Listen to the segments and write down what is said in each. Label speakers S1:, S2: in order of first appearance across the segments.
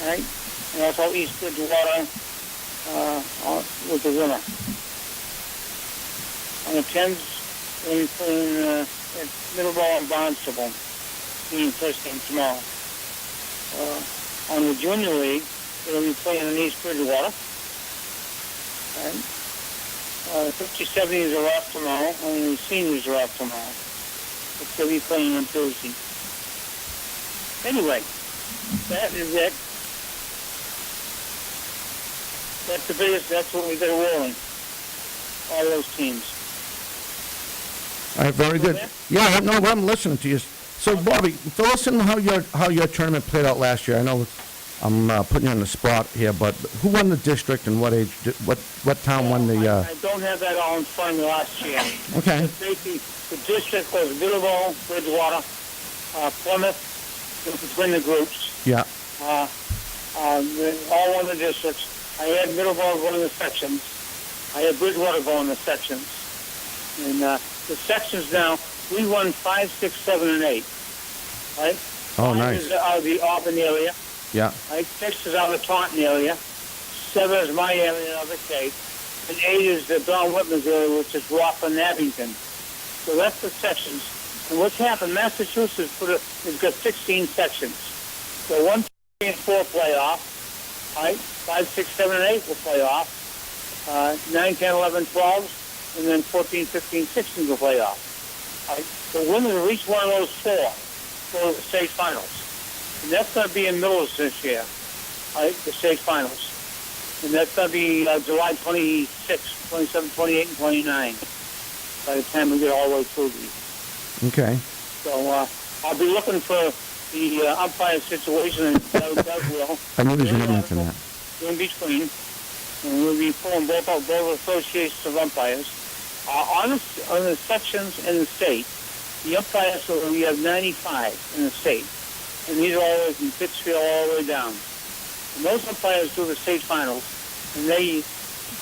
S1: right? And also East Bridgewater was the winner. On the 10th, we'll be playing at Middleborough and Barnstable, being first game tomorrow. On the Junior League, we'll be playing in East Bridgewater. Right? 50-70s are off tomorrow, and the seniors are off tomorrow. But they'll be playing on Thursday. Anyway, that is it. That's the biggest, that's what we got rolling. All those teams.
S2: All right, very good. Yeah, no, I'm listening to you. So, Bobby, fill us in how your tournament played out last year. I know I'm putting you on the spot here, but who won the district and what age? What town won the?
S1: I don't have that all in front of me last year.
S2: Okay.
S1: Basically, the district was Middleborough, Bridgewater, Plymouth, between the groups.
S2: Yeah.
S1: All won the districts. I had Middleborough going in the sections. I had Bridgewater going in the sections. And the sections now, we won 5, 6, 7, and 8. Right?
S2: Oh,
S1: 5
S2: nice.
S1: is out of the Auburn area.
S2: Yeah.
S1: Right? 6 is out of the Taunton area. 7 is my area out of the Cape. And 8 is the Don Whitman's area, which is Rockland, Abington. So that's the sections. And what's happened, Massachusetts has got 16 sections. So 1, 2, 3, and 4 play off. Right? 5, 6, 7, and 8 will play off. 9, 10, 11, 12, and then 14, 15, 16 will play off. Right? The winners of each one of those 4 go to the state finals. And that's going to be in Millis this year, right? The state finals. And that's going to be July 26, 27, 28, and 29 by the time we get all the way through these.
S2: Okay.
S1: So I'll be looking for the umpire situation, and Doug will.
S2: I knew he was going to mention that.
S1: In between, and we'll be pulling both associations of umpires. On the sections in the state, the umpires, so we have 95 in the state. And these are all the way from Pittsfield all the way down. And those umpires do the state finals, and they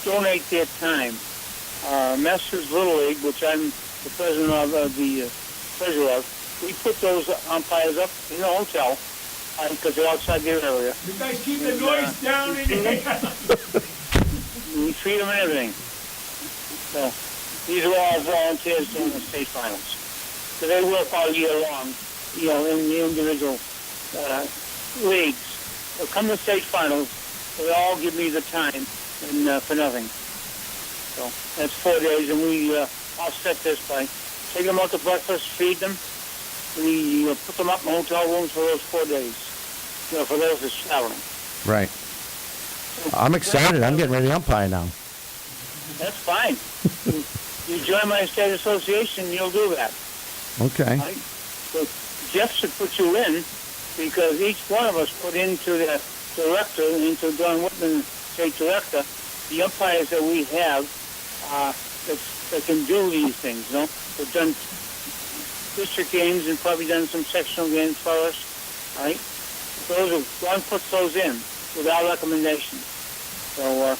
S1: donate their time. Masters Little League, which I'm the president of, the treasurer of, we put those umpires up in the hotel because they're outside their area.
S3: You guys keep the noise down in here.
S1: We feed them and everything. So these are all volunteers doing the state finals. So they work all year long, in the individual leagues. They'll come to state finals. They all give me the time and for nothing. So that's 4 days, and we offset this by taking them out to breakfast, feed them. We put them up in hotel rooms for those 4 days. For those that's traveling.
S2: Right. I'm excited. I'm getting ready to umpire now.
S1: That's fine. You join my state association, you'll do that.
S2: Okay.
S1: Right? So Jeff should put you in because each one of us put into the director, into Don Whitman, state director, the umpires that we have that can do these things. They've done district games and probably done some sectional games for us. Right? Don puts those in with our recommendations. So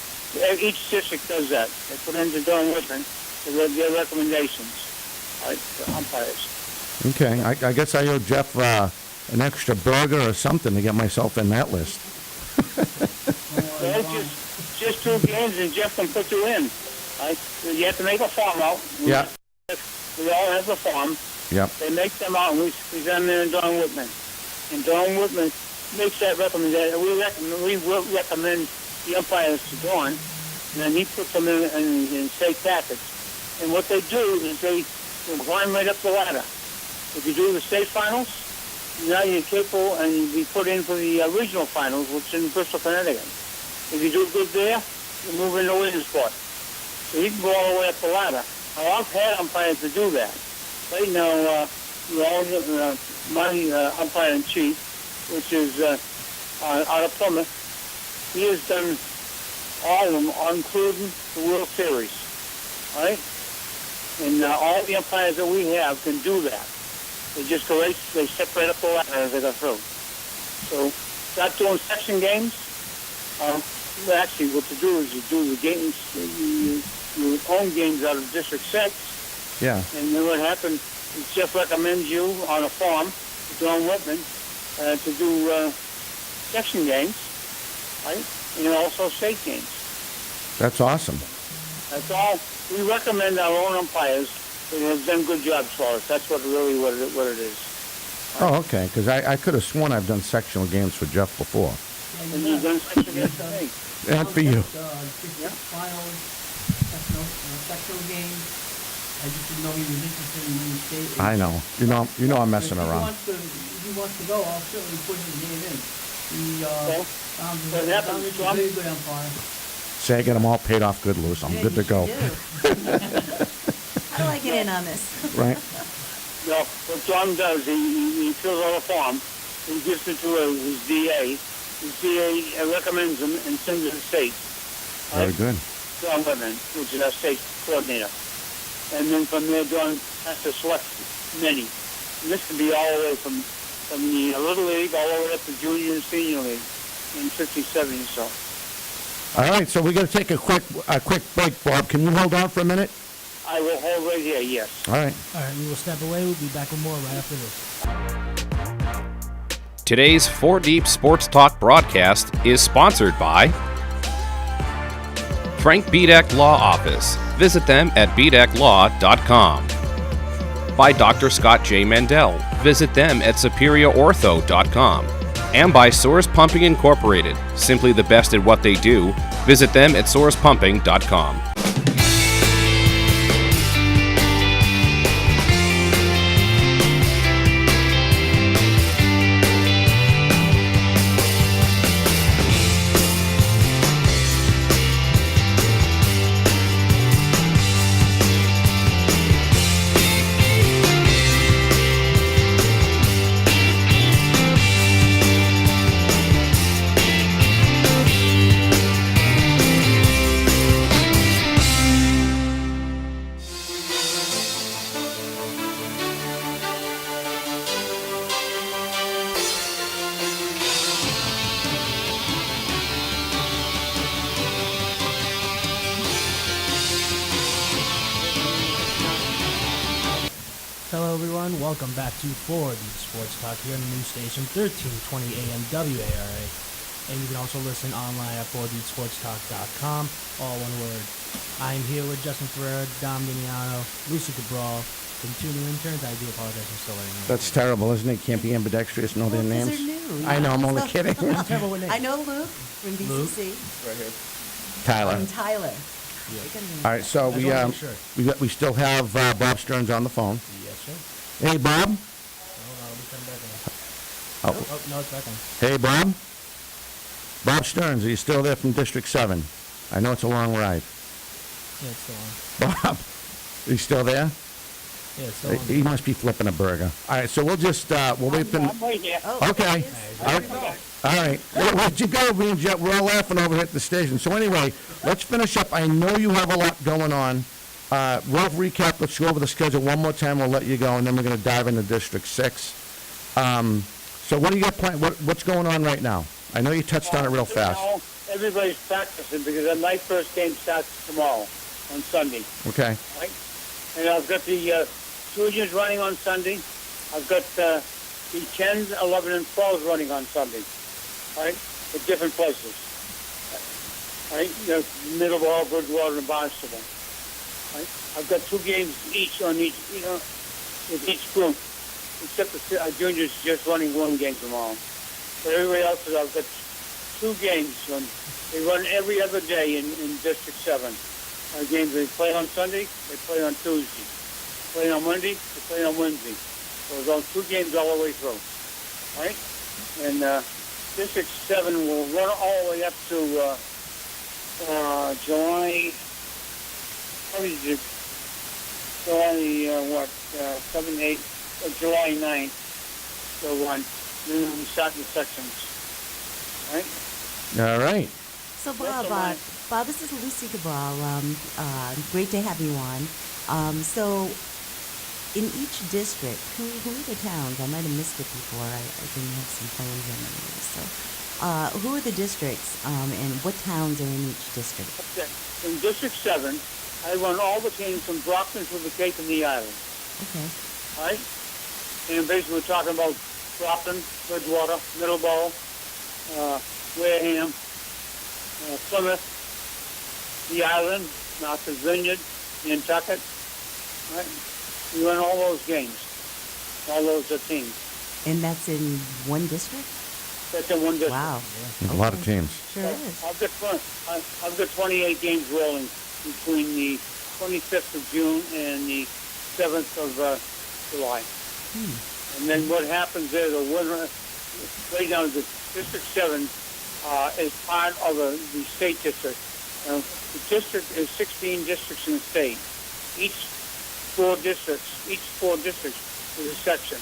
S1: each district does that. They put into Don Whitman their recommendations, right, for umpires.
S2: Okay. I guess I owe Jeff an extra burger or something to get myself in that list.
S1: Well, just 2 games and Jeff can put you in. Right? You have to make a form out.
S2: Yeah.
S1: We all have the form.
S2: Yep.
S1: They make them out, and we send them in Don Whitman. And Don Whitman makes that recommendation. We will recommend the umpires to Don, and then he puts them in state packets. And what they do is they climb right up the ladder. If you do the state finals, now you're capable and you be put in for the regional finals, which is in Bristol, Connecticut. If you do good there, you move into Williamsport. So you can go all the way up the ladder. Now, I've had umpires to do that. Right now, my umpire-in-chief, which is out of Plymouth, he has done all of them, including the World Series. Right? And all the umpires that we have can do that. They just go right, they step right up the ladder as they go through. So, start doing section games. Actually, what to do is you do the games, your own games out of District 6.
S2: Yeah.
S1: And then what happens is Jeff recommends you on a form, Don Whitman, to do section games. right? And also state games.
S2: That's awesome.
S1: That's all. We recommend our own umpires that have done good jobs for us. That's what it is.
S2: Oh, okay, because I could have sworn I've done sectional games for Jeff before.
S1: And you've done such a good thing.
S2: And for you.
S1: Yeah.
S4: Finals, sectional games. I just didn't know he was interested in winning state.
S2: I know. You know I'm messing around.
S4: If he wants to go, I'll certainly put his name in. He,
S1: Okay.
S4: sounds
S1: What
S4: sounds
S1: happens,
S4: like a
S1: Tom?
S4: very good umpire.
S2: Say I get them all paid off good, Louis. I'm
S5: Yeah,
S2: good to
S5: you
S2: go.
S5: do. How do I get in on this?
S2: Right?
S1: No, what Tom does, he fills out a form, he gives it to his DA. His DA recommends him and sends it to the state.
S2: Very good.
S1: John Whitman, which is our state coordinator. And then from there, John has to select many. And this can be all the way from the Little League all the way up to Junior and Senior League in 50, 70 so.
S2: All right, so we're going to take a quick break, Bob. Can you hold on for a minute?
S1: I will hold right here, yes.
S2: All right.
S6: All right, we will step away. We'll be back with more right after this.
S7: Today's 4 Deep Sports Talk broadcast is sponsored by Frank Bedeck Law Office. Visit them at bedecklaw.com. By Dr. Scott J. Mandel. Visit them at superiorortho.com. And by Source Pumping Incorporated. Simply the best at what they do. Visit them at sourcepumping.com.
S6: Hello, everyone. Welcome back to 4 Deep Sports Talk here on the news station 1320 AM WARA. And you can also listen online at 4deepsportstalk.com, all one word. I'm here with Justin Ferreira, Dom Diniano, Lucy Cabral, and 2 new interns. I do apologize for still letting you know.
S2: That's terrible, isn't it? Can't be ambidextrous, know their
S5: Well, 'cause
S2: names.
S5: they're new,
S2: I know, I'm only
S5: so-
S2: kidding.
S6: Terrible with names.
S5: I know Luke from BCC
S2: Tyler.
S5: and Tyler.
S6: Yeah.
S5: They got names.
S2: All right, so
S6: I just wanna make sure.
S2: we still have Bob Stearns on the phone.
S6: Yes, sir.
S2: Hey, Bob.
S6: Hold on, let me turn back on.
S2: Oh.
S6: Oh, no, it's back on.
S2: Hey, Bob. Bob Stearns, are you still there from District 7? I know it's a long ride.
S6: Yeah, it's still on.
S2: Bob, are you still there?
S6: Yeah, it's still on.
S2: He must be flipping a burger. All right, so we'll just, we'll wait for...
S1: I'm right here.
S5: Oh,
S2: Okay.
S5: there he is.
S2: All right. All right. Where'd you go, me and Jeff? We're all laughing over here at the station. So anyway, let's finish up. I know you have a lot going on. Rough recap. Let's go over the schedule one more time. We'll let you go, and then we're going to dive into District 6. So what do you got planned? What's going on right now? I know you touched on it real fast.
S1: Now, everybody's practicing because my first game starts tomorrow on Sunday.
S2: Okay.
S1: Right? And I've got the juniors running on Sunday. I've got the 10s, 11, and 12s running on Sunday. Right? At different places. Right? You know, Middleborough, Bridgewater, and Barnstable. Right? I've got 2 games each on each, with each group. Except the juniors just running 1 game tomorrow. But everybody else is, I've got 2 games. They run every other day in District 7. Our games, they play on Sunday, they play on Tuesday. Play on Monday, they play on Wednesday. So it's on 2 games all the way through. Right? And District 7 will run all the way up to July, probably July, 7, 8, July 9th. So then we start the sections. Right?
S2: All right.
S5: So
S1: That's
S5: Bob,
S1: the line.
S5: Bob, this is Lucy Cabral. Great to have you on. So in each district, who are the towns? I might have missed it before. I didn't have some plans in there. So who are the districts and what towns are in each district?
S1: Okay. In District 7, I run all the teams from Brockton to the Cape and the Island.
S5: Okay.
S1: Right? And basically we're talking about Brockton, Bridgewater, Middleborough, Wareham, Plymouth, the Island, Martha's Vineyard, Nantucket. Right? We run all those games, all those teams.
S5: And that's in one district?
S1: That's in one district.
S5: Wow.
S2: A lot of teams.
S5: Sure is.
S1: I've got 28 games rolling between the 25th of June and the 7th of July. And then what happens is the winner, right now, the District 7 is part of the state district. The district is 16 districts in the state. Each four districts is a section.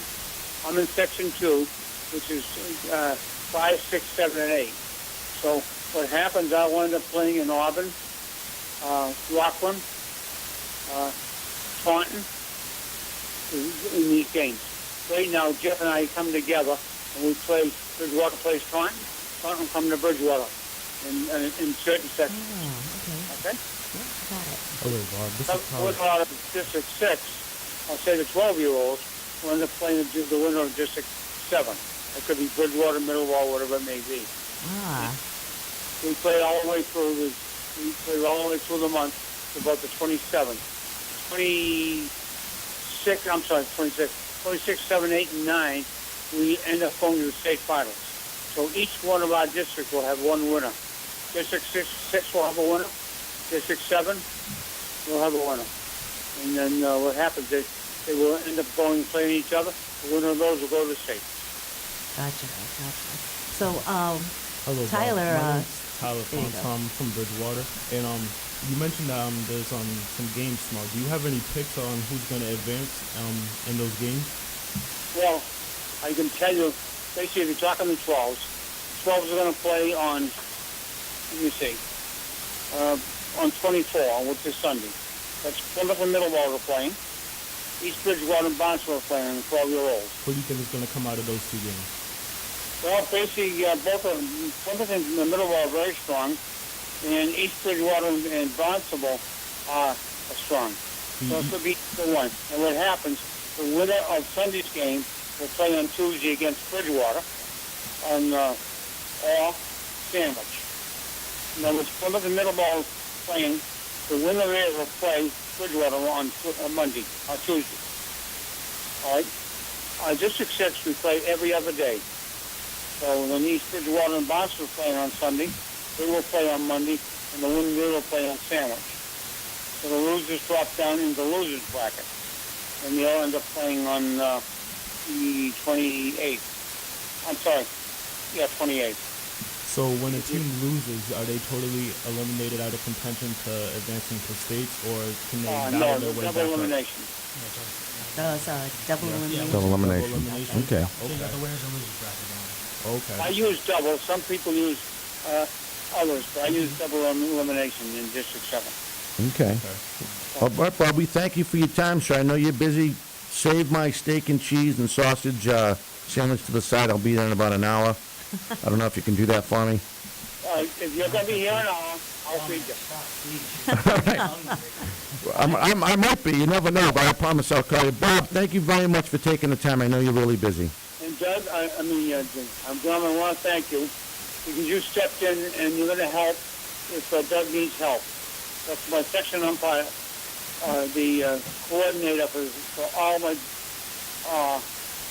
S1: I'm in Section 2, which is 5, 6, 7, and 8. So what happens, I'll end up playing in Auburn, Rockland, Taunton, in these games. Right now, Jeff and I come together and we play. Bridgewater plays Taunton. Taunton come to Bridgewater in certain sections.
S5: Oh,
S1: Okay?
S5: okay. Yeah, got it.
S6: Hello, Bob. This is
S1: With
S6: Tyler.
S1: out of District 6, I'll say the 12-year-olds will end up playing the winner of District 7. It could be Bridgewater, Middlewall, whatever it may be.
S5: Ah,
S1: We play all the way through the month to about the 27th. 26, 7, 8, and 9, we end up going to the state finals. So each one of our districts will have one winner. District 6 will have a winner. District 7 will have a winner. And then what happens is they will end up going and playing each other. The winner of those will go to the state.
S5: gotcha. So,
S6: Hello, Bob.
S5: Tyler,
S6: My name's Tyler
S5: there you go.
S6: from Bridgewater, and you mentioned that there's some games tomorrow. Do you have any picks on who's going to advance in those games?
S1: Well, I can tell you, basically, if you're talking the 12s, 12s are going to play on, let me see, on 24, which is Sunday. That's Plymouth and Middlewall are playing. East Bridgewater and Barnstable are playing, the 12-year-olds.
S6: Who do you think is going to come out of those two games?
S1: Well, basically, both of them, Plymouth and Middlewall are very strong, and East Bridgewater and Barnstable are strong. So it could be the one. And what happens, the winner of Sunday's game will play on Tuesday against Bridgewater or Sandwich. In other words, Plymouth and Middlewall playing, the winner there will play Bridgewater on Monday, or Tuesday. All right? District 6, we play every other day. So when East Bridgewater and Barnstable are playing on Sunday, they will play on Monday, and the winner there will play on Sandwich. So the losers drop down into the losers bracket. And they'll end up playing on the 28th. I'm sorry. Yeah, 28th.
S6: So when a team loses, are they totally eliminated out of contention to advancing to states, or can they
S1: No,
S6: battle their
S1: there's
S6: way
S1: double
S6: back up?
S1: elimination.
S5: so double elimination.
S2: Double elimination.
S6: elimination.
S2: Okay.
S4: So you got the winners and losers bracket down.
S6: Okay.
S1: I use double. Some people use others, but I use double elimination in District 7.
S2: Okay. All right, Bob, we thank you for your time, sir. I know you're busy. Save my steak and cheese and sausage sandwich to the side. I'll be there in about an hour. I don't know if you can do that for me.
S1: If you're going to be here an hour, I'll feed you.
S2: I might be. You never know, but I promise I'll call you. Bob, thank you very much for taking the time. I know you're really busy.
S1: And Doug, I'm going to want to thank you because you stepped in and you're going to help if Doug needs help. That's my section umpire, the coordinator for all my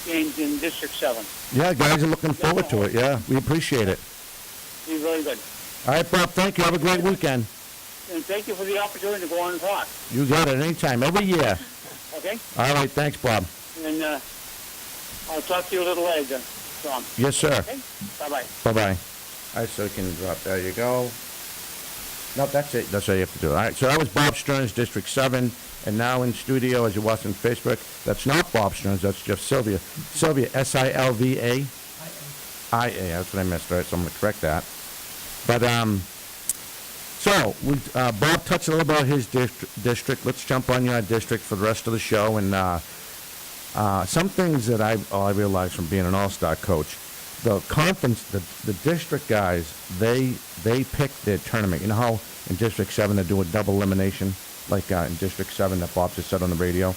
S1: games in District 7.
S2: Yeah, guys are looking forward to it. Yeah, we appreciate it.
S1: Be very good.
S2: All right, Bob, thank you. Have a great weekend.
S1: And thank you for the opportunity to go on and talk.
S2: You got it anytime, every year.
S1: Okay?
S2: All right, thanks, Bob.
S1: And I'll talk to you a little later, Tom.
S2: Yes, sir.
S1: Okay? Bye-bye.
S2: Bye-bye. All right, so you can drop. There you go. No, that's it. That's all you have to do. All right, so that was Bob Stearns, District 7. And now in studio, as you watch on Facebook, that's not Bob Stearns, that's Jeff Sylvia. Sylvia, S-I-L-V-A? I-A, that's what I missed, right? So I'm going to correct that. But, so, Bob touched a little about his district. Let's jump on your district for the rest of the show. And some things that I realized from being an all-star coach, the conference, the district guys, they pick their tournament. You know how in District 7 they do a double elimination, like in District 7 that Bob just said on the radio?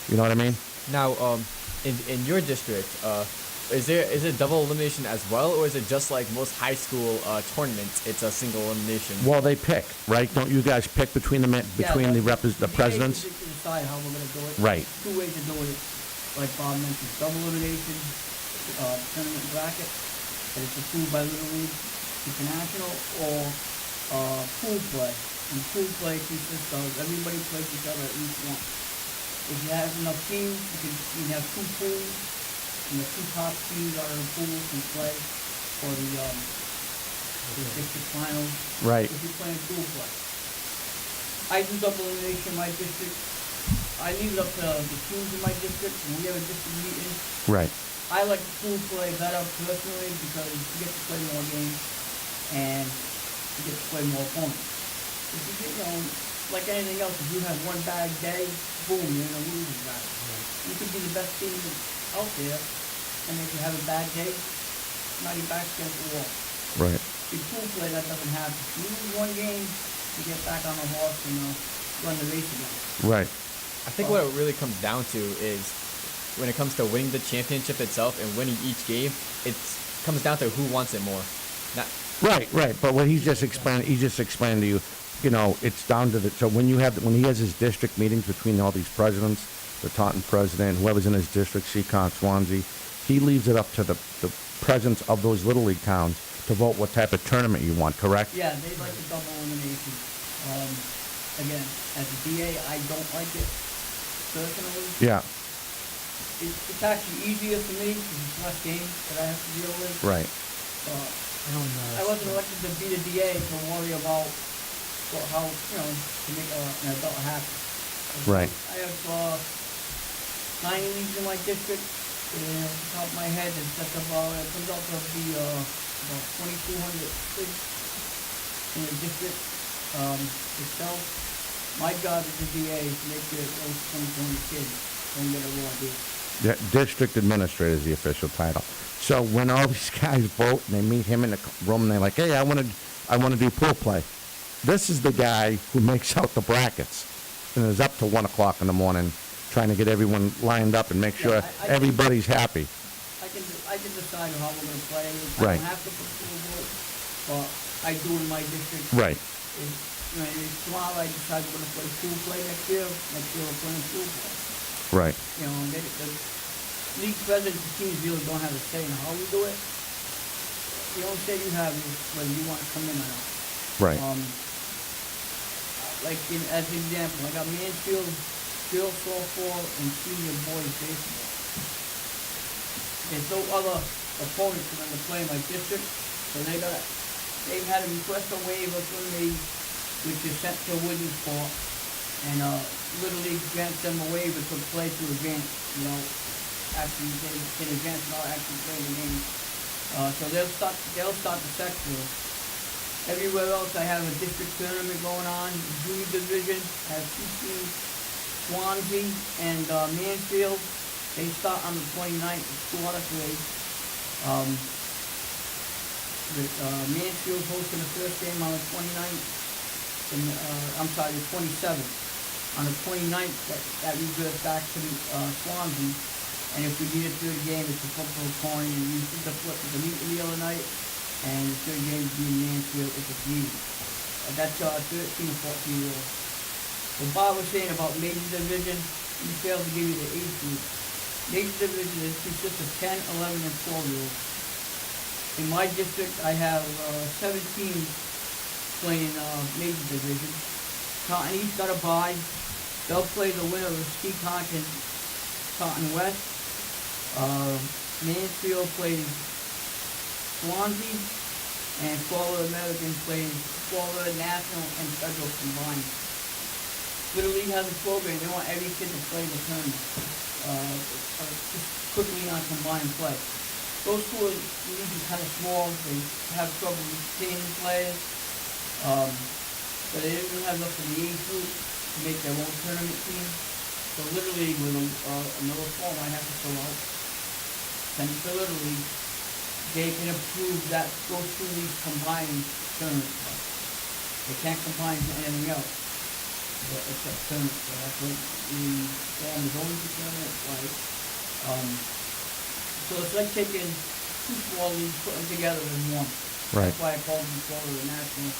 S2: You know what I mean?
S8: Now, in your district, Is it double elimination as well, or is it just like most high school tournaments? It's a single elimination.
S2: Well, they pick, right? Don't you guys pick between the presidents?
S4: We decide how we're gonna do it.
S2: Right.
S4: Two ways of doing it, like Bob mentioned, double elimination, tournament bracket, and it's approved by Little League International, or pool play. And pool play consists of everybody plays each other at least once. If you have enough teams, you can have two pools, and the two top teams out of the pool can play for the district finals.
S2: Right.
S4: If you're playing pool play. I do double elimination in my district. I leave it up to the teams in my district. When we have a district meeting,
S2: Right.
S4: I like the pool play better personally because you get to play more games and you get to play more opponents. If you get, like anything else, if you have one bad day, boom, you're in a losing battle. You could be the best team out there, and if you have a bad day, now your back's against the wall.
S2: Right.
S4: In pool play, that doesn't happen. You lose one game, you get back on the horse and run the race again.
S2: Right.
S8: I think what it really comes down to is when it comes to winning the championship itself and winning each game, it comes down to who wants it more. Not,
S2: Right. But what he just explained to you, it's down to so when he has his district meetings between all these presidents, the Taunton president, whoever's in his district, Seacon, Swansea, he leaves it up to the presidents of those Little League towns to vote what type of tournament you want, correct?
S4: Yeah, they like the double elimination. Again, as a DA, I don't like it personally.
S2: Yeah.
S4: It's actually easier for me because it's less games that I have to deal with.
S2: Right.
S4: I wasn't elected to be the DA to worry about how, to make an adult happy.
S2: Right.
S4: I have 9 leagues in my district, and off the top of my head, it comes out to be about 2,200 kids in the district itself. My job as the DA is to make sure that those 2,200 kids don't get a raw deal.
S2: The district administrator is the official title. So when all these guys vote and they meet him in the room and they're like, hey, I want to do pool play. This is the guy who makes out the brackets and is up till 1 o'clock in the morning trying to get everyone lined up and make sure everybody's happy.
S4: I can decide how we're going to play.
S2: Right.
S4: I don't have to put full vote, but I do in my district.
S2: Right.
S4: Tomorrow I decide we're going to play pool play next year we're playing pool play.
S2: Right.
S4: The league presidents and teams really don't have a say in how we do it. The only say you have is whether you want to come in or not.
S2: Right.
S4: As an example, I got Mansfield girls softball and senior boys baseball. There's no other opponents for them to play in my district, so they've had to request a waiver from me, which is sent to Williamsport, and Little League grants them a waiver to play to advance. Actually they can advance and not actually play the game. So they'll start the sectional. Everywhere else I have a district tournament going on. Junior division, I have 2 teams, Swansea and Mansfield. They start on the 29th, it's 2 out of 3. Mansfield hosting the first game on the 29th. The 27th. On the 29th, that reverts back to Swansea. And if we need a third game, it's a flip of a coin. And we did the flip with the meeting the other night. And the third game is being Mansfield if it's needed. That's 13 and 14-year-olds. What Bob was saying about major division, he failed to give you the age group. Major division consists of 10, 11, and 12-year-olds. In my district, I have 7 teams playing major division. Taunton East got a bye. They'll play the winner of Seacon and Taunton West. Mansfield plays Swansea, and Florida American plays Florida National and Federal combined. Little League has a program, they want every kid to play the tournament, just quickly on combined play. Those 2 leagues are kind of small, they have trouble retaining players, but they didn't have enough of the age group to make their own tournament team. So Little League with another form I have to fill out, send it to Little League. They can approve that those 2 leagues combined tournament play. They can't combine to anything else, except tournament play. That's what the form is only for tournament play. So it's like taking two small leagues, putting them together in one.
S2: Right.
S4: That's why I called them Florida National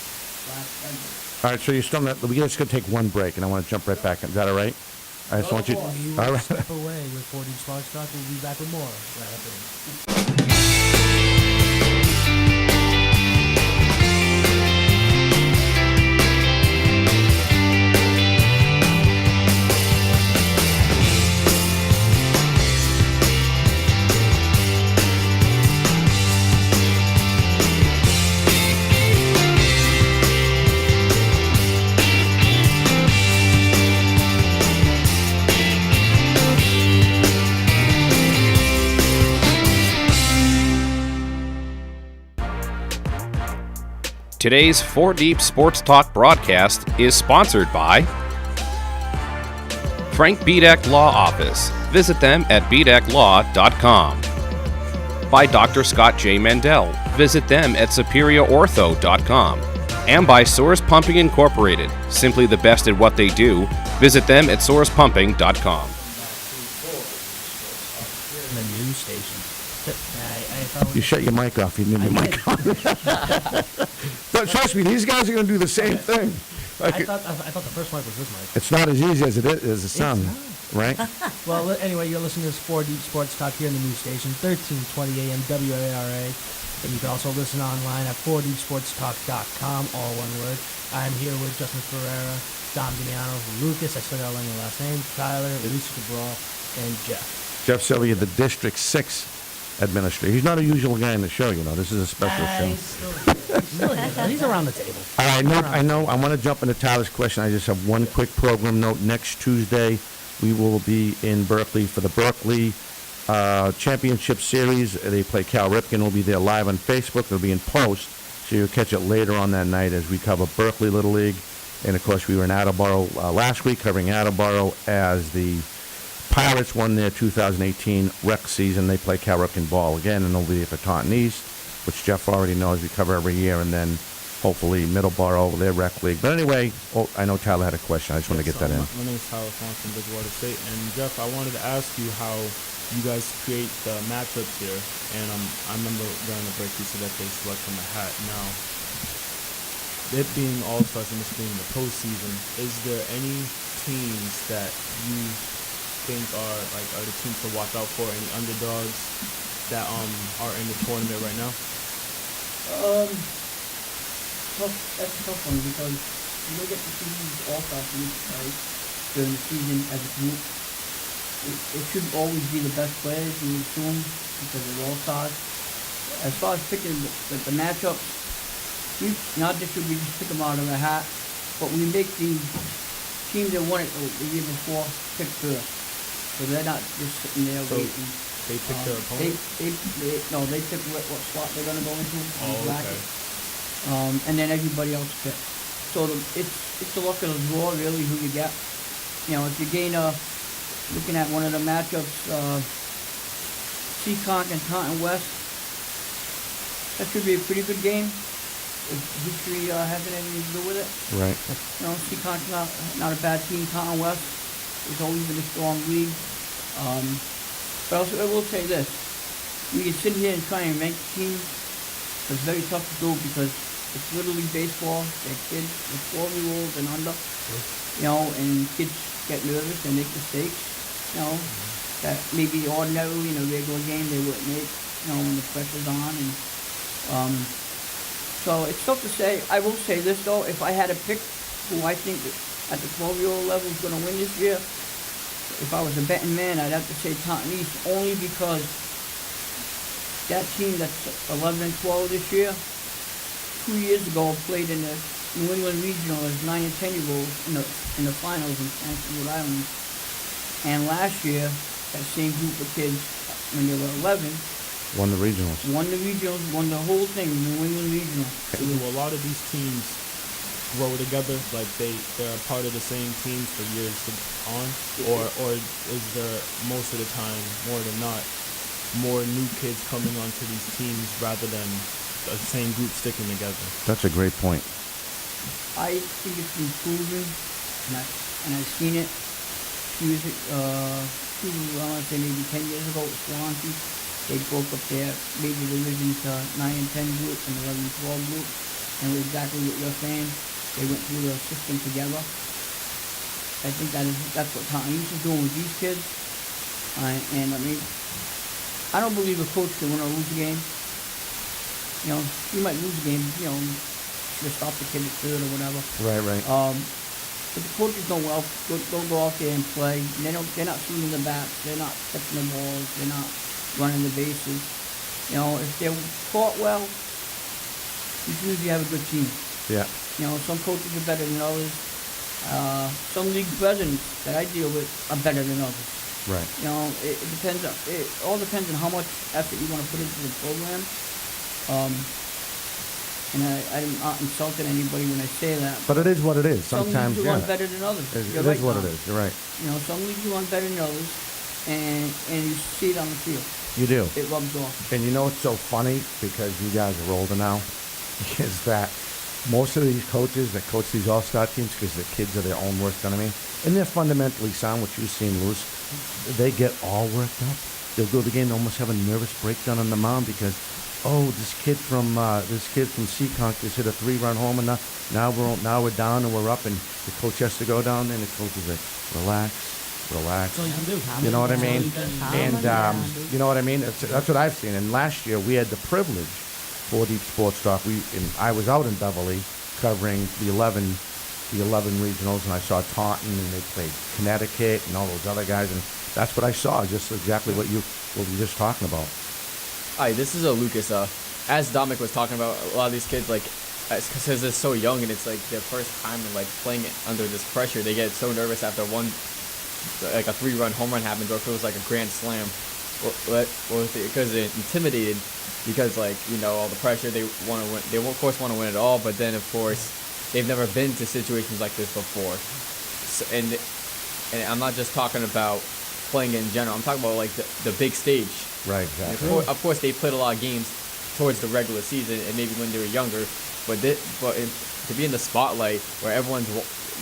S4: last February.
S2: All right, so you're still not, we're just gonna take one break, and I wanna jump right back in. Is that all right? I just want you,
S6: You
S2: all
S6: will
S2: right.
S6: step away with 4D Sports Talk. We'll be back with more right after this.
S7: Today's 4 Deep Sports Talk broadcast is sponsored by Frank Bedeck Law Office. Visit them at bedecklaw.com. By Dr. Scott J. Mandel. Visit them at superiorortho.com. And by Source Pumping Incorporated. Simply the best at what they do. Visit them at sourcepumping.com.
S6: The news station. I thought
S2: You shut your mic off, you need your mic on. But trust me, these guys are gonna do the same thing.
S6: I
S2: Like,
S6: thought the first mic was this mic.
S2: it's not as easy as it sounds, right?
S6: Well, anyway, you're listening to 4 Deep Sports Talk here in the news station, 1320 AM WARA. And you can also listen online at 4dsportstalk.com, all one word. I'm here with Justin Ferreira, Dom Damiano, Lucas, I still gotta learn your last name, Tyler, Lucy Cabral, and Jeff.
S2: Jeff Sylvia, the District 6 administrator. He's not a usual guy in the show, you know. This is a special show.
S6: He's around the table.
S2: All right, I know. I want to jump into Tyler's question. I just have one quick program note. Next Tuesday, we will be in Berkeley for the Berkeley Championship Series. They play Cal Ripken. We'll be there live on Facebook. It'll be in post, so you'll catch it later on that night as we cover Berkeley Little League. And, of course, we were in Attleboro last week covering Attleboro as the Pirates won their 2018 rec season. They play Cal Ripken ball again, and they'll be there for Taunton East, which Jeff already knows we cover every year, and then hopefully Middleborough, their rec league. But anyway, I know Tyler had a question. I just want to get that in.
S9: My name is Tyler Fong from Bridgewater State, and Jeff, I wanted to ask you how you guys create the matchups here. And I remember during the break you said that they select from a hat. Now, it being All-Stars and this being the postseason, is there any teams that you think are the teams to watch out for? Any underdogs that are in the tournament right now?
S4: That's a tough one because you don't get to see these all-star teams right during the season as a group. It should always be the best players, you assume, because they're all-stars. As far as picking the matchups, not just we just pick them out of a hat, but we make the teams that won it the year before pick first. So they're not just sitting there waiting.
S9: They pick their opponent?
S4: They pick what slot they're going to go into.
S9: Oh,
S4: bracket. And then everybody else picks. So it's the luck of the draw, really, who you get. You know, if you gain looking at one of the matchups, Seekonk and Taunton West, that should be a pretty good game. If history hasn't anything to do with it.
S2: Right.
S4: You know, Seaconk's not a bad team. Taunton West has always been a strong league. But also, I will say this. We can sit here and try and rank teams. It's very tough to do because it's Little League baseball. They're kids, they're 4-year-olds and under. You know, and kids get nervous and make mistakes. You know, that maybe ordinarily in a regular game they wouldn't make. You know, when the pressure's on. And so it's tough to say. I will say this though: if I had to pick who I think at the 12-year-old level is going to win this year, if I was a betting man, I'd have to say Taunton East, only because that team that's 11 and 12 this year, 2 years ago played in the New England Regional as 9 and 10-year-olds in the finals in Cranston, Rhode Island. And last year, that same group of kids, when they were 11,
S2: Won the regionals.
S4: won the whole thing, New England Regional.
S9: So do a lot of these teams grow together, like they're a part of the same team for years on, or is there most of the time, more than not, more new kids coming onto these teams rather than the same group sticking together?
S2: That's a great point.
S4: I think it's been proven, and I've seen it. I want to say maybe 10 years ago with Swansea. They broke up their major divisions to 9 and 10 group and 11 and 12 group. And exactly what you're saying, they went through the system together. I think that's what Tom East is doing with these kids. And I mean, I don't believe a coach can win or lose a game. You know, you might lose a game, you know, should have stopped the kid at third or whatever.
S2: Right.
S4: But the coaches don't go out there and play. They're not shooting the bats. They're not catching the balls. They're not running the bases. You know, if they're taught well, you usually have a good team.
S2: Yeah.
S4: You know, some coaches are better than others. Some league presidents that I deal with are better than others.
S2: Right.
S4: You know, it depends. It all depends on how much effort you want to put into the program. And I'm not insulting anybody when I say that.
S2: But it is what it is.
S4: Some
S2: Sometimes,
S4: leagues
S2: yeah.
S4: run better than others.
S2: It
S4: You're
S2: is
S4: right,
S2: what
S4: Tom.
S2: it is. You're right.
S4: You know, some leagues run better than others, and you see it on the field.
S2: You do.
S4: It rubs off.
S2: And you know what's so funny, because you guys are older now, is that most of these coaches that coach these all-star teams, because the kids are their own worst enemy, and they're fundamentally sound, which you've seen, Luce, they get all worked up. They'll go to the game, they almost have a nervous breakdown on the mound because, this kid from Seekonk just hit a 3-run home, and now we're down and we're up, and the coach has to go down there, and the coach is like, relax.
S6: That's all you can do.
S2: You know what I mean? And
S5: down.
S2: you know what I mean? That's what I've seen. And last year we had the privilege for Deep Sports Talk. I was out in Beverly covering the 11 regionals, and I saw Taunton, and they played Connecticut and all those other guys, and that's what I saw. Just exactly what you were just talking about.
S8: Hi, this is Lucas. As Dominic was talking about, a lot of these kids, like, because they're so young and it's like their first time like playing under this pressure, they get so nervous after like a 3-run home run happens, or if it was like a grand slam, because they're intimidated, because like, you know, all the pressure, they want to win. They of course want to win it all, but then of course they've never been to situations like this before. So, and I'm not just talking about playing in general. I'm talking about like the big stage.
S2: Right, exactly.
S8: Of course, they played a lot of games towards the regular season and maybe when they were younger, but to be in the spotlight where everyone's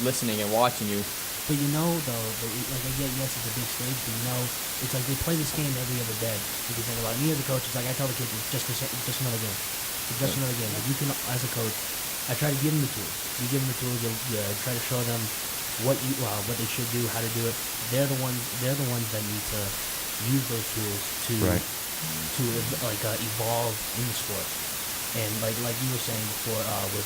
S8: listening and watching you.
S6: But you know, though, yes, it's a big stage, but you know, it's like they play this game every other day. You can think about it. Me as a coach, it's like I tell the kids, it's just another game. It's just another game. But you can, as a coach, I try to give them the tools. You give them the tools. You try to show them what they should do, how to do it. They're the ones that need to use those tools to evolve in the sport. And like you were saying before, with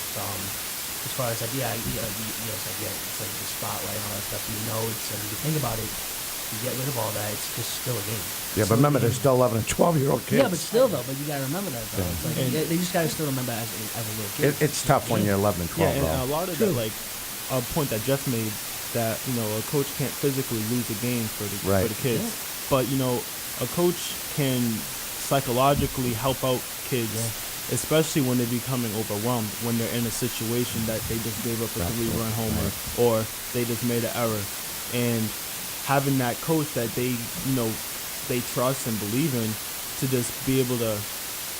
S6: as far as like it's like the spotlight and all that stuff. You know, it's if you think about it, you get rid of all that. It's just still a game.
S2: Yeah, but remember, there's still 11 and 12-year-old kids.
S6: Yeah, but still though, you gotta remember that though. It's like they just gotta still remember as a little kid.
S2: It's tough when you're 11 and 12,
S9: Yeah, and
S2: though.
S9: a lot of that, like a point that Jeff made, that you know a coach can't physically lose a game for the kids, but you know a coach can psychologically help out kids, especially when they're becoming overwhelmed, when they're in a situation that they just gave up a 3-run homer or they just made an error, and having that coach that they trust and believe in to just be able to.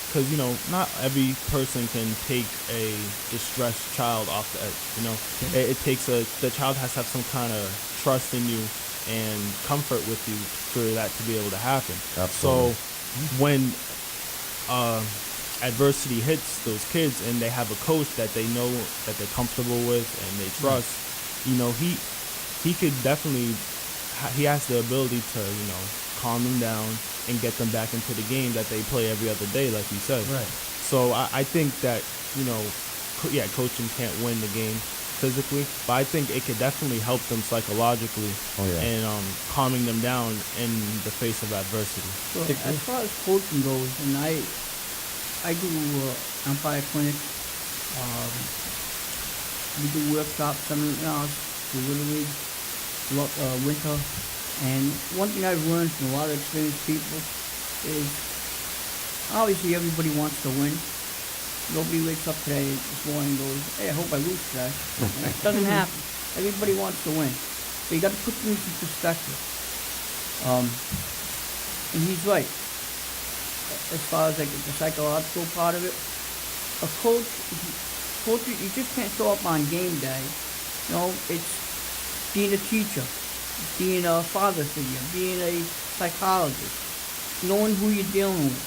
S9: Because, you know, not every person can take a distressed child off the edge, you know. It takes the child has to have some kind of trust in you and comfort with you for that to be able to happen.
S2: Absolutely.
S9: So when adversity hits those kids and they have a coach that they know that they're comfortable with and they trust, you know, he could definitely, he has the ability to, you know, calm them down and get them back into the game that they play every other day, like you said.
S6: Right.
S9: So I think that, you know, coaching can't win the game physically, but I think it could definitely help them psychologically and calming them down in the face of adversity.
S4: So as far as coaching goes, and I do umpire clinics. We do workshops, seminars, for Little League, winter. And one thing I've learned from a lot of experienced people is obviously everybody wants to win. Nobody wakes up today, this morning, and goes, hey, I hope I lose today. It doesn't happen. Everybody wants to win. So you got to put things in perspective. And he's right. As far as like the psychological part of it, a coach, you just can't show up on game day. You know, it's being a teacher, being a father figure, being a psychologist. knowing who you're dealing with.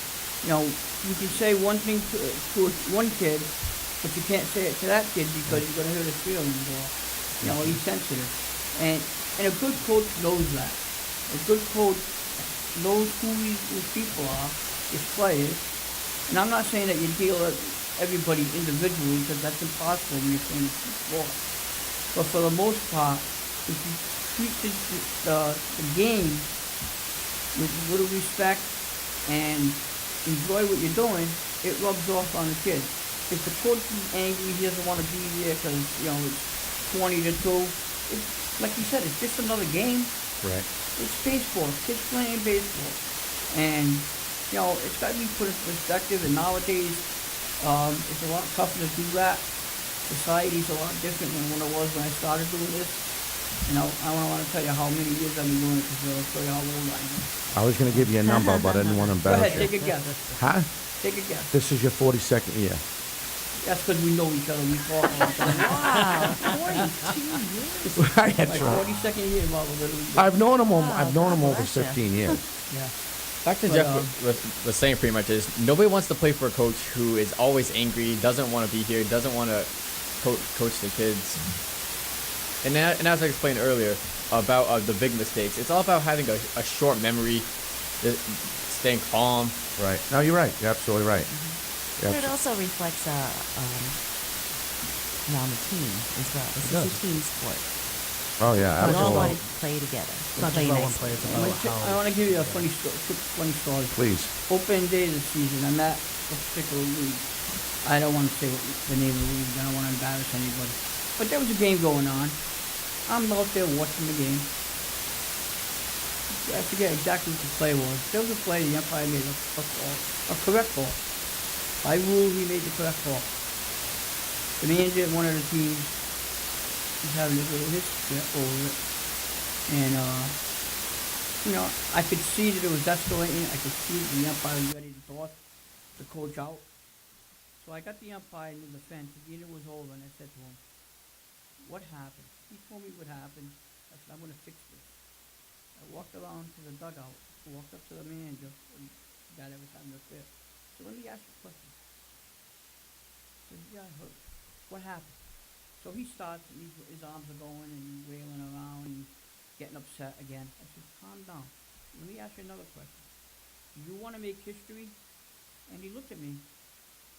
S4: You know, you can say one thing to one kid, but you can't say it to that kid because you're gonna hurt his feelings, or you know, he's sensitive. And a good coach knows that. A good coach knows who his people are, his players. And I'm not saying that you deal with everybody individually, because that's impossible when you're playing sport. But for the most part, if you treat the game with a little respect and enjoy what you're doing, it rubs off on the kid. If the coach is angry, he doesn't want to be there because, you know, it's 20-2, like you said, it's just another game.
S2: Right.
S4: It's baseball. Kids playing baseball. And, you know, it's got to be put into perspective. And nowadays, it's a lot tougher to do that. Society's a lot different than when it was when I started doing this. You know, I don't want to tell you how many years I've been doing it because it'll show you how old I am.
S2: I was going to give you a number, but I didn't want to
S4: Go
S2: embarrass
S4: ahead,
S2: you.
S4: take a guess.
S2: Huh?
S4: Take a guess.
S2: This is your 42nd year.
S4: That's because we know each other. We talk all the time.
S5: Wow, 42 years.
S2: That's
S4: My
S2: right.
S4: 42nd year, Marvel, literally.
S2: I've known him.
S5: Wow,
S2: I've known him
S5: God
S2: over
S5: bless ya.
S2: 15 years.
S4: Yeah.
S8: Back to
S4: But,
S8: Jeff was saying pretty much is nobody wants to play for a coach who is always angry, doesn't want to be here, doesn't want to coach the kids. And as I explained earlier about the big mistakes, it's all about having a short memory, staying calm.
S2: Right. No, you're right. You're absolutely right.
S5: But
S2: You're
S5: it also reflects on the team as well. This is a team sport.
S2: Oh, yeah,
S5: We all want
S2: absolutely.
S5: to play together.
S6: It's not
S5: play
S6: just about one
S5: nicely.
S6: player, it's
S4: I
S6: about how.
S4: want to give you a quick funny story.
S2: Please.
S4: Opening day of the season, I'm at a particular league. I don't want to say the name of the league. I don't want to embarrass anybody. But there was a game going on. I'm out there watching the game. I forget exactly what the play was. There was a play, the umpire made a call, a correct call. By rule, he made the correct call. The manager at one of the teams was having a little history over it. And, you know, I could see that it was escalating. I could see that the umpire was ready to toss the coach out. So I got the umpire in the fence. The game was over, and I said to him, "What happened?" He told me what happened. I said, "I'm going to fix this." I walked around to the dugout, walked up to the manager, the guy that was having the affair. So let me ask you a question. I said, "Yeah, I heard. What happened?" So he starts, and his arms are going and wailing around and getting upset again. I said, "Calm down. Let me ask you another question. Do you want to make history?" And he looked at me,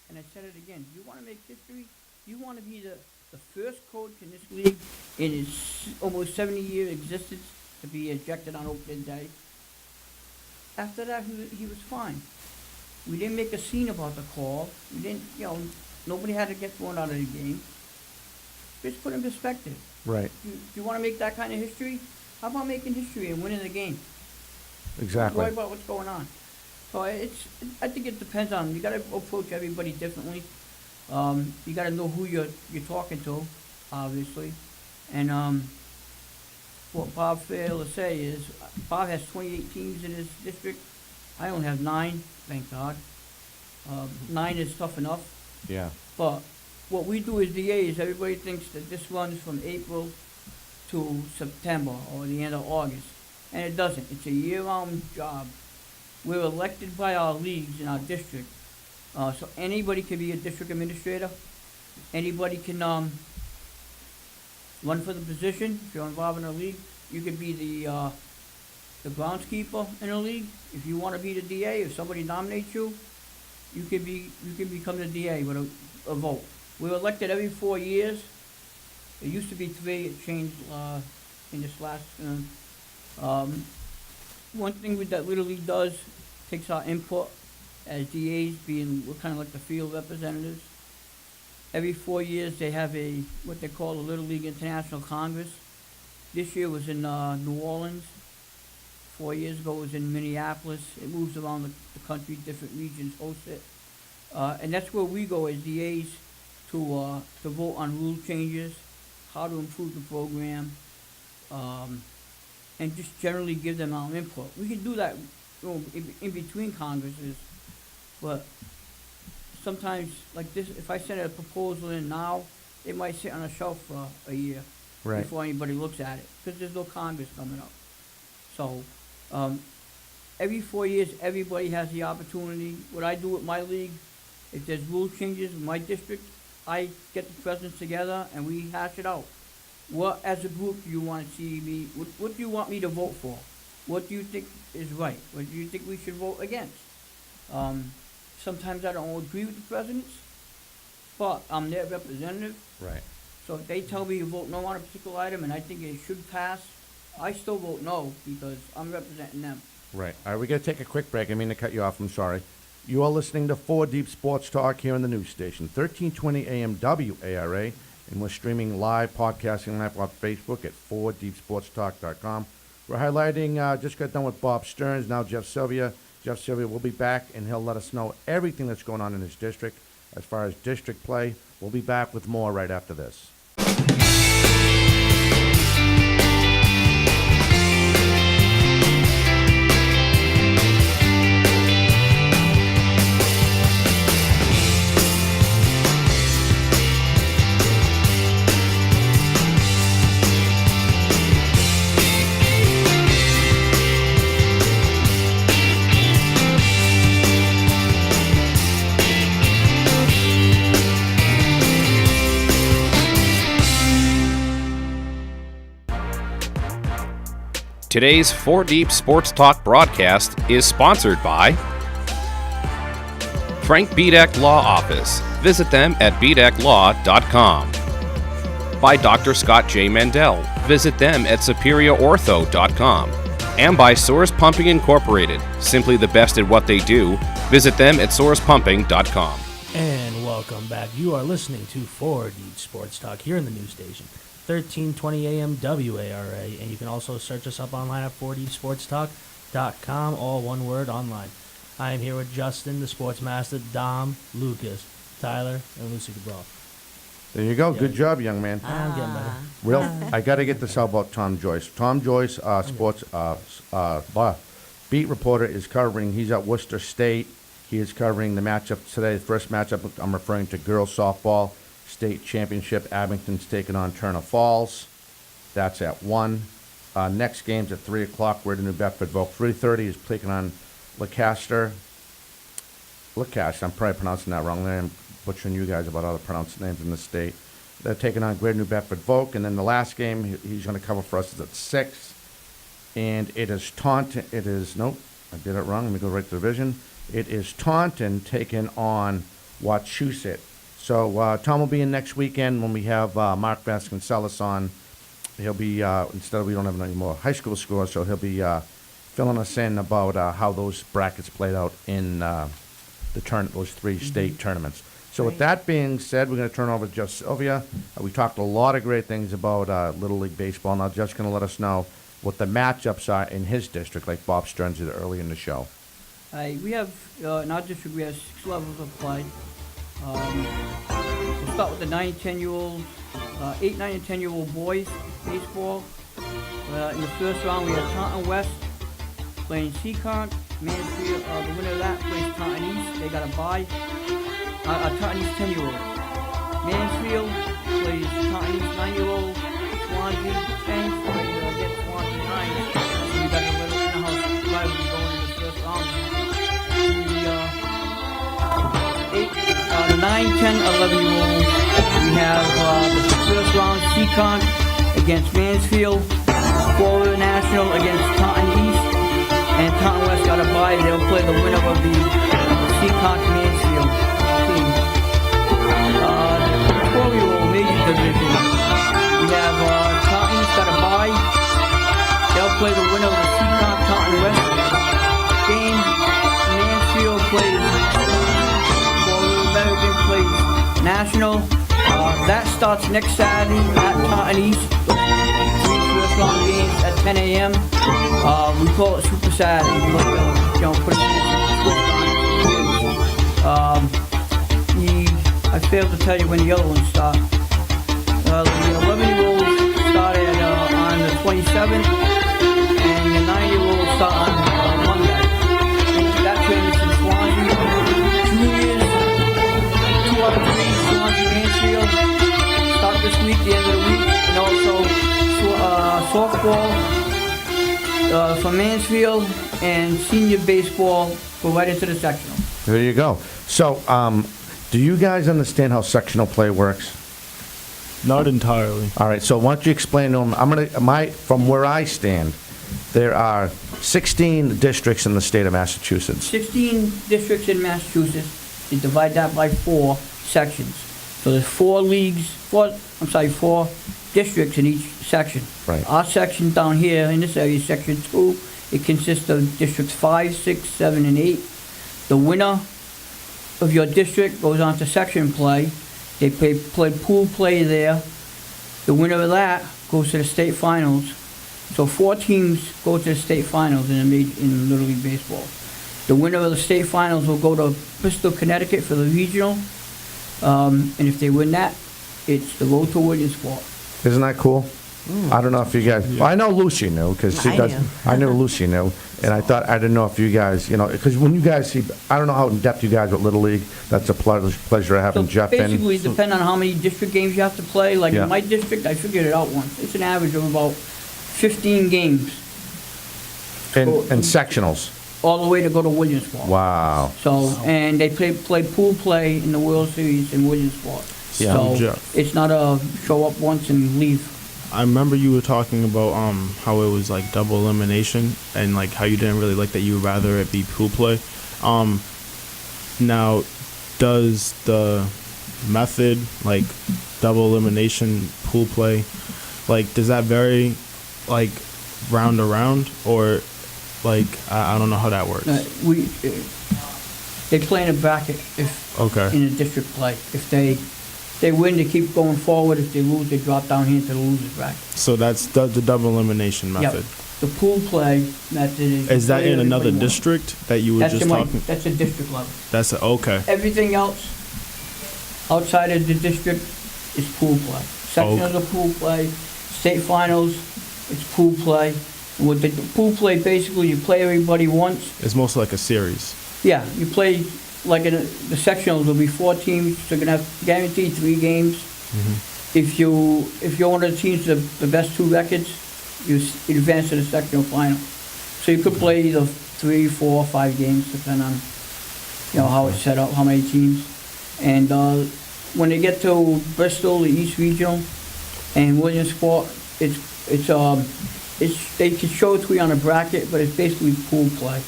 S4: and I said it again. "You want to make history? You want to be the first coach in this league in its almost 70-year existence to be ejected on opening day?" After that, he was fine. We didn't make a scene about the call. We didn't, you know, nobody had to get thrown out of the game. Just put in perspective.
S2: Right.
S4: You want to make that kind of history? How about making history and winning the game? Don't
S2: Exactly.
S4: worry about what's going on. So I think it depends on, you got to approach everybody differently. You got to know who you're talking to, obviously. And what Bob failed to say is, Bob has 28 teams in his district. I only have 9, thank God. 9 is tough enough.
S2: Yeah.
S4: But what we do as DAs, everybody thinks that this runs from April to September or the end of August. And it doesn't. It's a year-round job. We're elected by our leagues in our district. So anybody can be a district administrator. Anybody can run for the position. If you're involved in a league, you could be the groundskeeper in a league. If you want to be the DA, if somebody nominates you, you can become the DA with a vote. We're elected every 4 years. It used to be 3. It changed in this last term. One thing that Little League does, takes our input as DAs, we're kind of like the field representatives. Every 4 years they have what they call a Little League International Congress. This year was in New Orleans. 4 years ago it was in Minneapolis. It moves around the country, different regions host it. And that's where we go as DAs to vote on rule changes, how to improve the program, and just generally give them our input. We can do that, you know, in between Congresses, but sometimes, like this, if I send a proposal in now, it might sit on a shelf for a year before anybody looks at it, because there's no Congress coming up. So, every 4 years, everybody has the opportunity. What I do with my league, if there's rule changes in my district, I get the presidents together and we hash it out. What, as a group, do you want to see me, what do you want me to vote for? What do you think is right? What do you think we should vote against? Sometimes I don't agree with the presidents, but I'm their representative.
S2: Right.
S4: So if they tell me to vote no on a particular item and I think it should pass, I still vote no because I'm representing them.
S2: Right. All right, we got to take a quick break. I mean to cut you off. I'm sorry. You are listening to 4 Deep Sports Talk here on the news station, 1320 AM WARA, and we're streaming live, podcasting live on Facebook at 4deepsportstalk.com. We're highlighting, just got done with Bob Stearns, now Jeff Sylvia. Jeff Sylvia will be back, and he'll let us know everything that's going on in his district as far as district play. We'll be back with more right after this.
S7: Today's 4 Deep Sports Talk broadcast is sponsored by Frank Bedeck Law Office. Visit them at bedecklaw.com. By Dr. Scott J. Mandel. Visit them at superiorortho.com. And by Source Pumping Incorporated. Simply the best at what they do. Visit them at sourcepumping.com.
S6: And welcome back. You are listening to 4 Deep Sports Talk here in the news station, 1320 AM WARA, and you can also search us up online at 4deepsportstalk.com, all one word, online. I am here with Justin, the sports master, Dom, Lucas, Tyler, and Lucy Cabral.
S2: There you go.
S6: Yeah.
S2: Good job, young man.
S6: I'm getting better.
S2: I got to get this out about Tom Joyce. Tom Joyce, sports beat reporter, is covering. He's at Worcester State. He is covering the matchup today. The first matchup, I'm referring to girls softball state championship. Abington's taking on Turner Falls. That's at 1. Next game's at 3 o'clock. We're to New Bedford. Vogue 3:30 is taking on Lancaster. I'm probably pronouncing that wrong. I'm butchering you guys about how to pronounce names in the state. They're taking on Greater New Bedford Vogue. And then the last game he's going to cover for us is at 6. And it is Taunton. Nope, I did it wrong. Let me go right to the division. It is Taunton taking on Wachusett. So Tom will be in next weekend when we have Mark Vasconcelos on. He'll be, instead of we don't have any more high school scores, so he'll be filling us in about how those brackets played out in those 3 state tournaments. So with that being said, we're going to turn over to Jeff Sylvia. We talked a lot of great things about Little League Baseball. Now Jeff's going to let us know what the matchups are in his district, like Bob Stearns did earlier in the show.
S4: We have, in our district, we have 6 levels of play. We'll start with the 9 and 10-year-old, 8, 9, and 10-year-old boys baseball. In the first round, we have Taunton West playing Seacon. Mansfield, the winner of that plays Taunton East. They got a bye. Taunton East 10-year-old. Mansfield plays Taunton East 9-year-old. Swansea 10 against Swansea 9. So we got a little in-house rivalry going in the first round. The 9, 10, 11-year-olds, we have the first round Seacon against Mansfield, Florida National against Taunton East, and Taunton West got a bye. They'll play the winner of the Seacon Mansfield team. The 12-year-old major division, we have Taunton East got a bye. They'll play the winner of the Seacon Taunton West game. Mansfield plays plays National. That starts next Saturday at Taunton East. 3 first round games at 10 a.m. We call it Super Saturday. We like to, put a I failed to tell you when the other ones start. The 11-year-olds start on the 27th, and the 9-year-olds start on Monday. That tournament's in Swansea. Juniors, 2 out of 3, Swansea Mansfield. Start this week, the end of the week. And also softball. from Mansfield, and senior baseball go right into the sectional.
S2: There you go. So, do you guys understand how sectional play works?
S9: Not entirely.
S2: All right, so why don't you explain to them? From where I stand, there are 16 districts in the state of Massachusetts.
S4: 16 districts in Massachusetts. They divide that by 4 sections. So there's 4 districts in each section.
S2: Right.
S4: Our section down here in this area is Section 2. It consists of districts 5, 6, 7, and 8. The winner of your district goes on to section play. They play pool play there. The winner of that goes to the state finals. So 4 teams go to the state finals in Little League Baseball. The winner of the state finals will go to Bristol, Connecticut for the regional. And if they win that, it's the road to Williamsport.
S2: Isn't that cool? I don't know if you guys, well, I know Lucy knew, because she
S5: I
S2: does,
S5: knew.
S2: I knew Lucy knew, and I didn't know if you guys, because when you guys see, I don't know how in-depth you guys with Little League, that's a pleasure having
S4: So
S2: Jeff in.
S4: basically, depending on how many district games you have to play, like
S2: Yeah.
S4: in my district, I figured it out once. It's an average of about 15 games,
S2: And sectionals.
S4: all the way to go to Williamsport.
S2: Wow.
S4: So, and they play pool play in the World Series in Williamsport.
S2: Yeah.
S4: So,
S9: Jeff.
S4: it's not a show up once and leave.
S9: I remember you were talking about how it was like double elimination and like how you didn't really like that, you would rather it be pool play. Now, does the method like double elimination pool play, like does that vary like round to round, or like I don't know how that works?
S4: They play in a bracket if
S9: Okay.
S4: in a district play. If they win, they keep going forward. If they lose, they drop down here into the losers bracket.
S9: So that's the double elimination
S4: Yep.
S9: method.
S4: The pool play method is.
S9: Is that
S4: play
S9: in another
S4: everybody wants.
S9: district that you were
S4: That's
S9: just
S4: in my,
S9: talking?
S4: that's a district level.
S9: That's okay.
S4: Everything else outside of the district is pool play. Sectionals are pool play, state finals, it's pool play. With the pool play, basically, you play everybody once.
S9: It's mostly like a series.
S4: Yeah, you play, like in the sectionals will be 4 teams, so you're gonna have guaranteed 3 games. If you're one of the teams with the best 2 records, you advance to the sectional final. So you could play either 3, 4, 5 games, depending on, how it's set up, how many teams. And when they get to Bristol, the East Regional, and Williamsport, they can show it to you on a bracket, but it's basically pool play.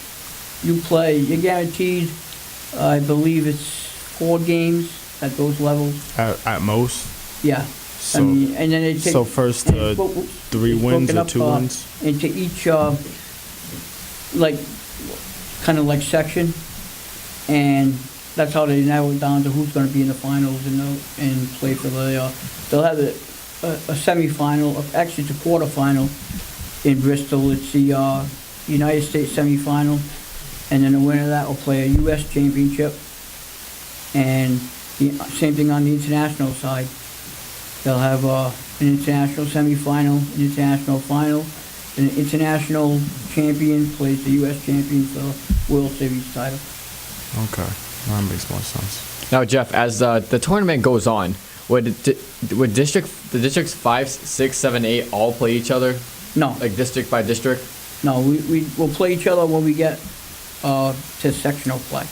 S4: You're guaranteed, I believe it's 4 games at those levels.
S9: At most.
S4: Yeah.
S9: So,
S4: and then they take.
S9: so first
S4: and it's
S9: 3
S4: it's
S9: wins
S4: broken
S9: or
S4: up,
S9: 2 wins?
S4: Into each, kind of like section, and that's how they narrow it down to who's gonna be in the finals and play for they'll have a semifinal, actually it's a quarterfinal in Bristol. It's the United States semifinal, and then the winner of that will play a U.S. championship, and the same thing on the international side. They'll have an international semifinal, an international final, and an international champion plays the U.S. champion for the World Series title.
S9: Okay, that makes more sense.
S8: Now, Jeff, as the tournament goes on, would districts 5, 6, 7, 8 all play each other,
S4: No,
S8: like district by district?
S4: no, we'll play each other when we get to sectional play.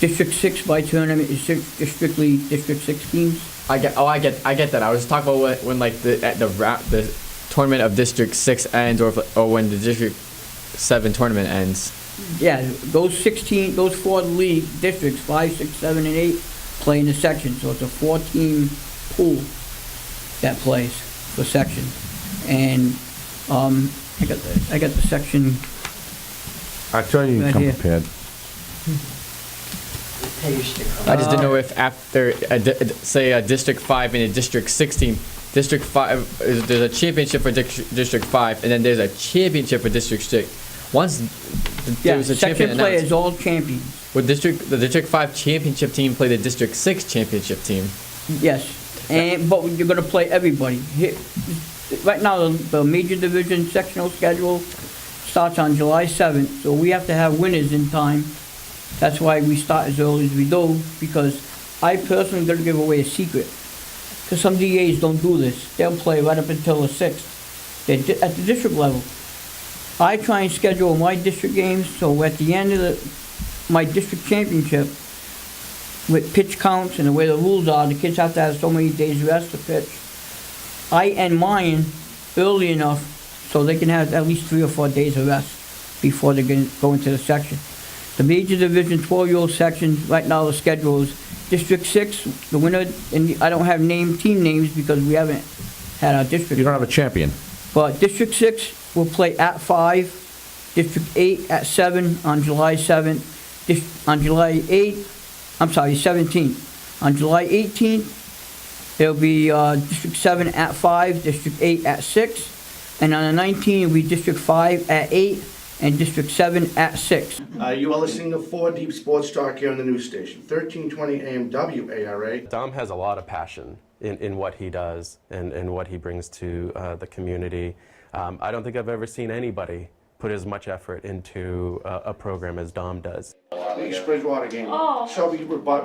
S4: District 6 by tournament is strictly District 6 teams.
S8: I get that. I was just talking about when like the tournament of District 6 ends, or when the District 7 tournament ends.
S4: Yeah, those 4 league districts, 5, 6, 7, and 8, play in the section. So it's a 4-team pool that plays for section. And I got the section.
S2: I tell you, you
S4: Right
S2: come
S4: here.
S2: prepared.
S8: I just didn't know if after say a District 5 and a District 16, District 5 there's a championship for District 5, and then there's a championship for District 6. Once there's a
S4: section
S8: champion
S4: play
S8: announced,
S4: is all champions.
S8: would the District 5 championship team play the District 6 championship team?
S4: Yes, but you're gonna play everybody. Right now, the major division sectional schedule starts on July 7th, so we have to have winners in time. That's why we start as early as we do, because I personally gonna give away a secret. Because some DAs don't do this. They'll play right up until the 6th. At the district level. I try and schedule my district games, so at the end of my district championship, with pitch counts and the way the rules are, the kids have to have so many days rest to pitch. I end mine early enough so they can have at least 3 or 4 days of rest before they go into the section. The major division 12-year-old section, right now the schedule is District 6, the winner, and I don't have team names because we haven't had our district.
S2: You don't have a champion.
S4: But District 6 will play at 5, District 8 at 7 on July 7th, on July 17th. On July 18th, it'll be District 7 at 5, District 8 at 6, and on the 19th, it'll be District 5 at 8, and District 7 at 6.
S2: You are listening to 4 Deep Sports Talk here on the news station, 1320 AM WARA.
S10: Dom has a lot of passion in what he does and what he brings to the community. I don't think I've ever seen anybody put as much effort into a program as Dom does.
S2: The East Bridgewater game. So we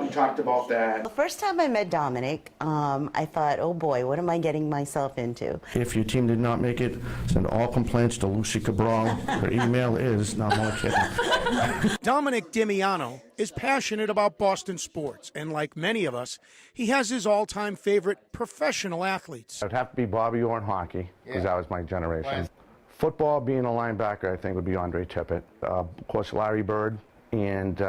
S2: talked about that.
S5: The first time I met Dominic, I thought, oh boy, what am I getting myself into?
S2: If your team did not make it, send all complaints to Lucy Cabral. Her email is, no, I'm only kidding.
S3: Dominic Dimiano is passionate about Boston sports, and like many of us, he has his all-time favorite professional athletes.
S2: It would have to be Bobby Orr in hockey, because that was my generation. Football, being a linebacker, I think would be Andre Tippett. Of course, Larry Bird. And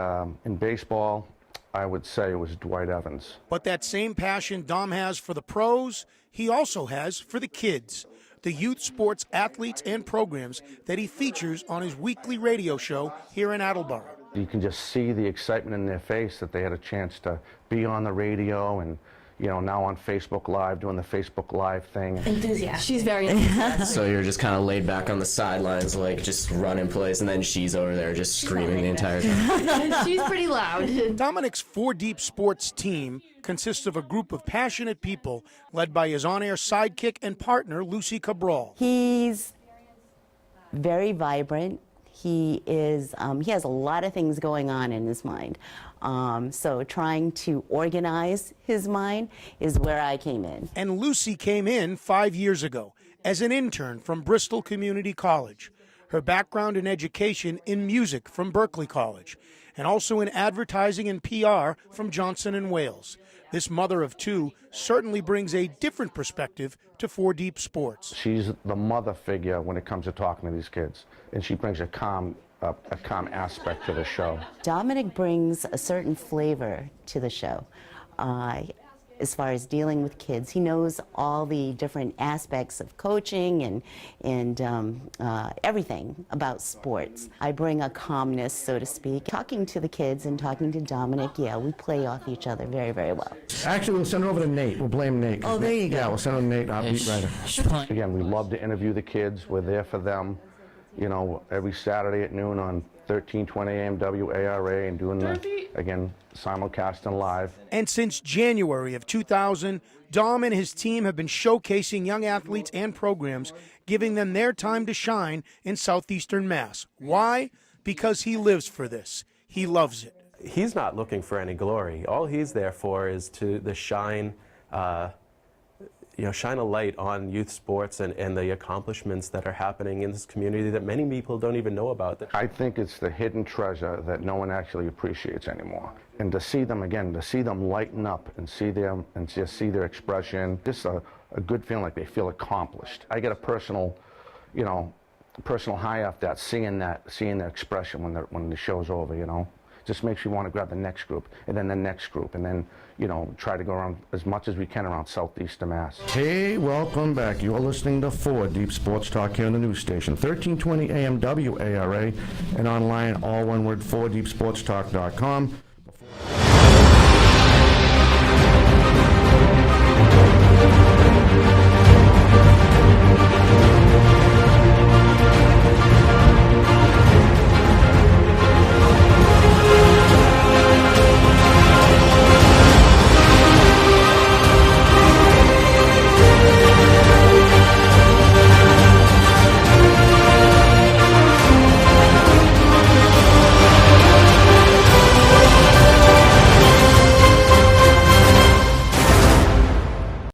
S2: in baseball, I would say it was Dwight Evans.
S3: But that same passion Dom has for the pros, he also has for the kids, the youth sports athletes and programs that he features on his weekly radio show here in Attleboro.
S2: You can just see the excitement in their face that they had a chance to be on the radio and, you know, now on Facebook Live, doing the Facebook Live thing.
S11: Enthusiastic. She's very enthusiastic.
S12: So you're just kind of laid back on the sidelines, like just running plays, and then she's over there just screaming the entire time.
S11: She's pretty loud.
S3: Dominic's 4 Deep Sports team consists of a group of passionate people led by his on-air sidekick and partner, Lucy Cabral.
S5: He's very vibrant. He has a lot of things going on in his mind. So trying to organize his mind is where I came in.
S3: And Lucy came in 5 years ago as an intern from Bristol Community College. Her background in education in music from Berkeley College, and also in advertising and PR from Johnson & Wales. This mother of 2 certainly brings a different perspective to 4 Deep Sports.
S2: She's the mother figure when it comes to talking to these kids, and she brings a calm aspect to the show.
S5: Dominic brings a certain flavor to the show. As far as dealing with kids, he knows all the different aspects of coaching and everything about sports. I bring a calmness, so to speak. Talking to the kids and talking to Dominic, yeah, we play off each other very, very well.
S2: Actually, we'll send it over to Nate. We'll blame Nate.
S5: Oh, there you go.
S2: Yeah, we'll send it to Nate, our beat writer. Again, we love to interview the kids. We're there for them, you know, every Saturday at noon on 1320 AM WARA and doing the, again, simulcasting live.
S3: And since January of 2000, Dom and his team have been showcasing young athletes and programs, giving them their time to shine in southeastern Mass. Why? Because he lives for this. He loves it.
S10: He's not looking for any glory. All he's there for is to shine a light on youth sports and the accomplishments that are happening in this community that many people don't even know about.
S2: I think it's the hidden treasure that no one actually appreciates anymore. And to see them again, to see them lighten up and see them and just see their expression, just a good feeling, like they feel accomplished. I get a personal high off that, seeing their expression when the show's over, you know. Just makes you want to grab the next group, and then the next group, and then, you know, try to go around as much as we can around southeastern Mass. Hey, welcome back. You're listening to 4 Deep Sports Talk here on the news station, 1320 AM WARA, and online, all one word, 4deepsportstalk.com.